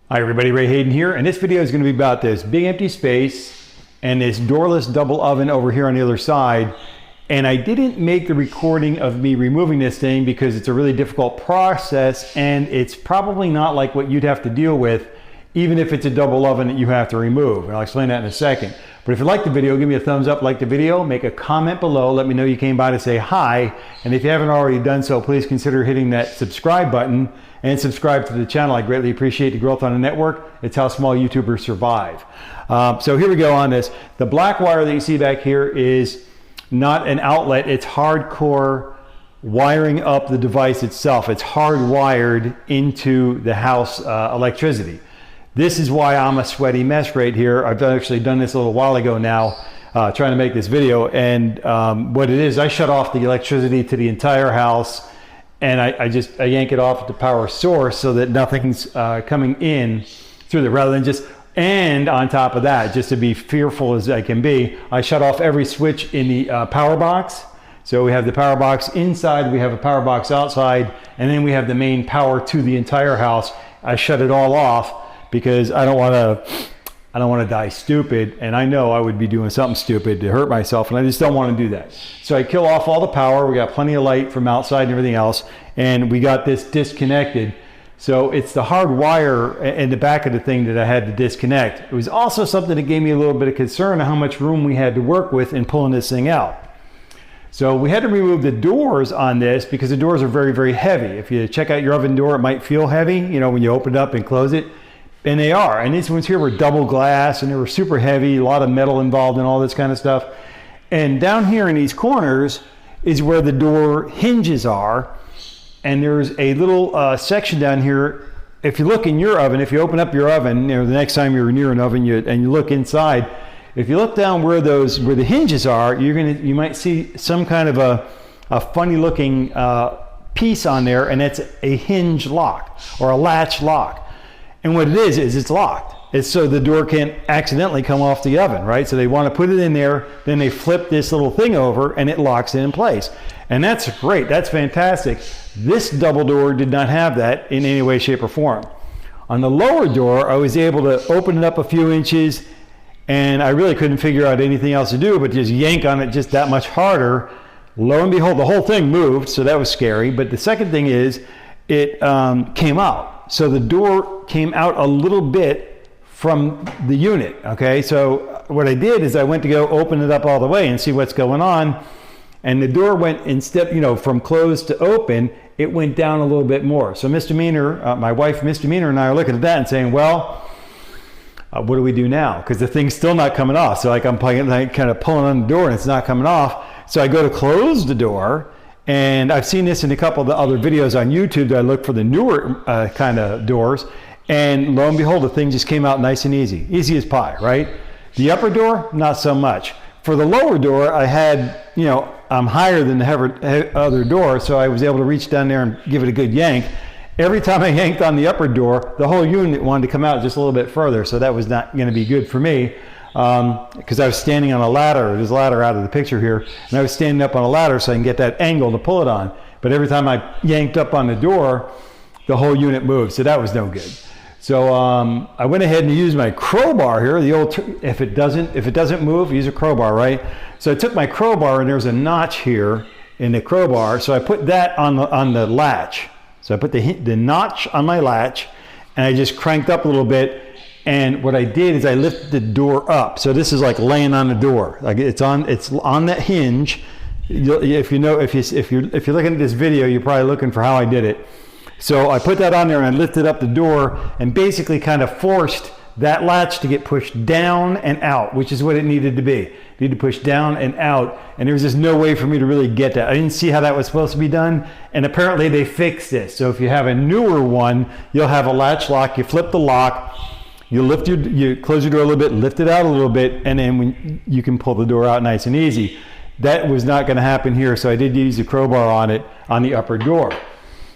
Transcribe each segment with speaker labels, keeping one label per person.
Speaker 1: Hi everybody, Ray Hayden here, and this video is going to be about this big empty space and this doorless double oven over here on the other side. And I didn't make the recording of me removing this thing because it's a really difficult process, and it's probably not like what you'd have to deal with even if it's a double oven that you have to remove. And I'll explain that in a second. But if you like the video, give me a thumbs up, like the video, make a comment below, let me know you came by to say hi. And if you haven't already done so, please consider hitting that subscribe button and subscribe to the channel. I greatly appreciate the growth on the network. It's how small YouTubers survive. So here we go on this. The black wire that you see back here is not an outlet, it's hardcore wiring up the device itself. It's hardwired into the house electricity. This is why I'm a sweaty mess right here. I've actually done this a little while ago now, trying to make this video. And what it is, I shut off the electricity to the entire house, and I yank it off at the power source so that nothing's coming in through the, rather than just, and on top of that, just to be fearful as I can be, I shut off every switch in the power box. So we have the power box inside, we have a power box outside, and then we have the main power to the entire house. I shut it all off because I don't want to die stupid, and I know I would be doing something stupid to hurt myself, and I just don't want to do that. So I kill off all the power. We got plenty of light from outside and everything else, and we got this disconnected. So it's the hard wire in the back of the thing that I had to disconnect. It was also something that gave me a little bit of concern of how much room we had to work with in pulling this thing out. So we had to remove the doors on this because the doors are very, very heavy. If you check out your oven door, it might feel heavy, you know, when you open it up and close it. And they are. And these ones here were double glass, and they were super heavy, a lot of metal involved in all this kind of stuff. And down here in these corners is where the door hinges are. And there's a little section down here. If you look in your oven, if you open up your oven, you know, the next time you're near an oven and you look inside, if you look down where the hinges are, you might see some kind of a funny looking piece on there, and it's a hinge lock or a latch lock. And what it is it's locked. It's so the door can't accidentally come off the oven, right? So they want to put it in there, then they flip this little thing over and it locks it in place. And that's great, that's fantastic. This double door did not have that in any way, shape, or form. On the lower door, I was able to open it up a few inches, and I really couldn't figure out anything else to do but just yank on it just that much harder. Lo and behold, the whole thing moved, so that was scary. But the second thing is, it came out. So the door came out a little bit from the unit, okay? So what I did is I went to go open it up all the way and see what's going on, and the door went, instead, you know, from closed to open, it went down a little bit more. So Misdemeanor, my wife Misdemeanor, and I are looking at that and saying, well, what do we do now? Because the thing's still not coming off. So like I'm kind of pulling on the door and it's not coming off. So I go to close the door, and I've seen this in a couple of the other videos on YouTube that I look for the newer kind of doors, and lo and behold, the thing just came out nice and easy. Easy as pie, right? The upper door, not so much. For the lower door, I had, you know, I'm higher than the other door, so I was able to reach down there and give it a good yank. Every time I yanked on the upper door, the whole unit wanted to come out just a little bit further, so that was not going to be good for me. Because I was standing on a ladder. There's a ladder out of the picture here, and I was standing up on a ladder so I can get that angle to pull it on. But every time I yanked up on the door, the whole unit moved, so that was no good. So I went ahead and used my crowbar here. The old, if it doesn't move, use a crowbar, right? So I took my crowbar, and there's a notch here in the crowbar, so I put that on the latch. So I put the notch on my latch, and I just cranked up a little bit. And what I did is I lifted the door up. So this is like laying on the door. Like it's on that hinge. If you're looking at this video, you're probably looking for how I did it. So I put that on there and I lifted up the door and basically kind of forced that latch to get pushed down and out, which is what it needed to be. It needed to push down and out, and there was just no way for me to really get that. I didn't see how that was supposed to be done, and apparently they fixed this. So if you have a newer one, you'll have a latch lock. You flip the lock, you close your door a little bit, lift it out a little bit, and then you can pull the door out nice and easy. That was not going to happen here, so I did use a crowbar on it on the upper door.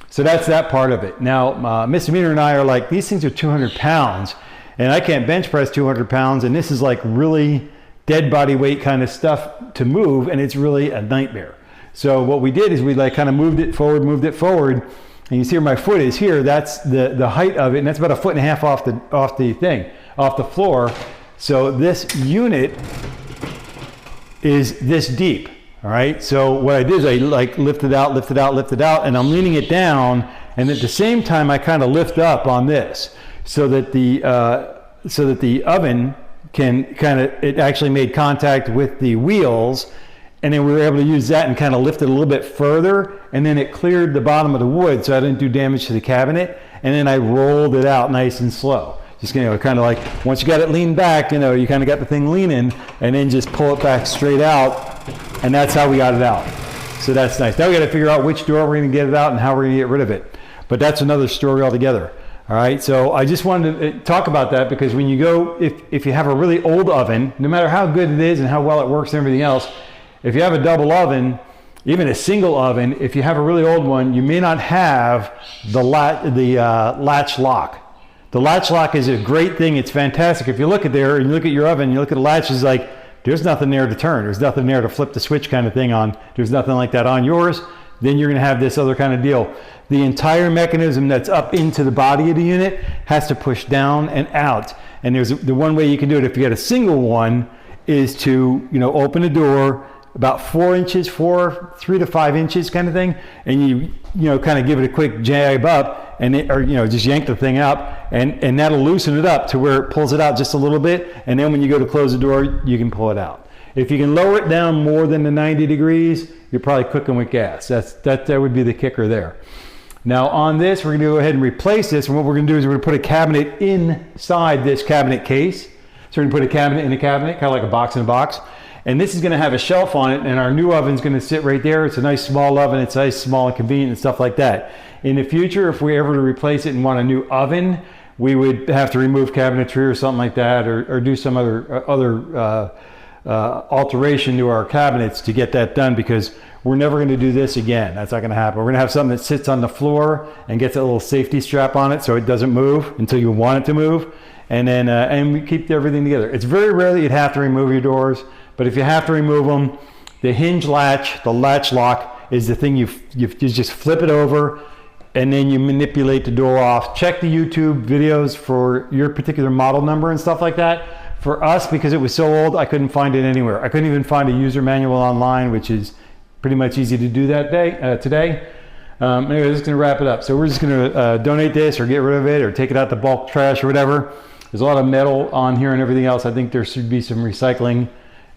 Speaker 1: So that's that part of it. Now, Misdemeanor and I are like, these things are 200 pounds, and I can't bench press 200 pounds, and this is like really dead body weight kind of stuff to move, and it's really a nightmare. So what we did is we like kind of moved it forward, And you see where my foot is here, that's the height of it, and that's about 1.5 feet off the floor. So this unit is this deep, all right? So what I did is I like lift it out, and I'm leaning it down, and at the same time I kind of lift up on this so that the oven can it actually made contact with the wheels, and then we were able to use that and kind of lift it a little bit further, and then it cleared the bottom of the wood so I didn't do damage to the cabinet, and then I rolled it out nice and slow. Just, you know, kind of like once you got it leaned back, you know, you kind of got the thing leaning, and then just pull it back straight out, and that's how we got it out. So that's nice. Now we got to figure out which door we're going to get it out and how we're going to get rid of it. But that's another story altogether. All right, so I just wanted to talk about that because when you go, if you have a really old oven, no matter how good it is and how well it works and everything else, if you have a double oven, even a single oven, if you have a really old one, you may not have the latch lock. The latch lock is a great thing. It's fantastic. If you look at there and you look at your oven, you look at the latch, it's like there's nothing there to turn. There's nothing there to flip the switch kind of thing on. There's nothing like that on yours. Then you're going to have this other kind of deal. The entire mechanism that's up into the body of the unit has to push down and out. And there's the one way you can do it if you get a single one is to, you know, open a door about 4 inches, 3 to 5 inches kind of thing, and you know, kind of give it a quick jab up, and or you know, just yank the thing up, and that'll loosen it up to where it pulls it out just a little bit, and then when you go to close the door, you can pull it out. If you can lower it down more than the 90 degrees, you're probably cooking with gas. That would be the kicker there. Now on this, we're going to go ahead and replace this, and what we're going to do is we're going to put a cabinet inside this cabinet case. So we're going to put a cabinet in a cabinet, kind of like a box in a box. And this is going to have a shelf on it, and our new oven is going to sit right there. It's a nice small oven. It's nice, small, and convenient and stuff like that. In the future, if we ever to replace it and want a new oven, we would have to remove cabinetry or something like that, or do some other alteration to our cabinets to get that done, because we're never going to do this again. That's not going to happen. We're going to have something that sits on the floor and gets a little safety strap on it so it doesn't move until you want it to move. And then and we keep everything together. It's very rare that you'd have to remove your doors, but if you have to remove them, the hinge latch, the latch lock, is the thing you just flip it over, and then you manipulate the door off. Check the YouTube videos for your particular model number and stuff like that. For us, because it was so old, I couldn't find it anywhere. I couldn't even find a user manual online, which is pretty much easy to do that today. Anyway, we're just going to wrap it up. So we're just going to donate this or get rid of it or take it out to bulk trash or whatever. There's a lot of metal on here and everything else. I think there should be some recycling,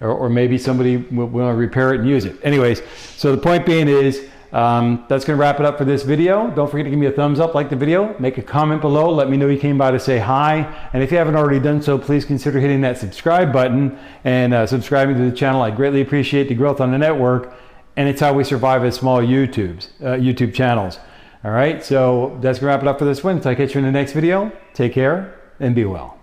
Speaker 1: or maybe somebody will repair it and use it. Anyways, so the point being is, that's going to wrap it up for this video. Don't forget to give me a thumbs up, like the video, make a comment below, let me know you came by to say hi. And if you haven't already done so, please consider hitting that subscribe button and subscribing to the channel. I greatly appreciate the growth on the network, and it's how we survive as small YouTube channels. All right, so that's going to wrap it up for this one. Until I catch you in the next video, take care and be well.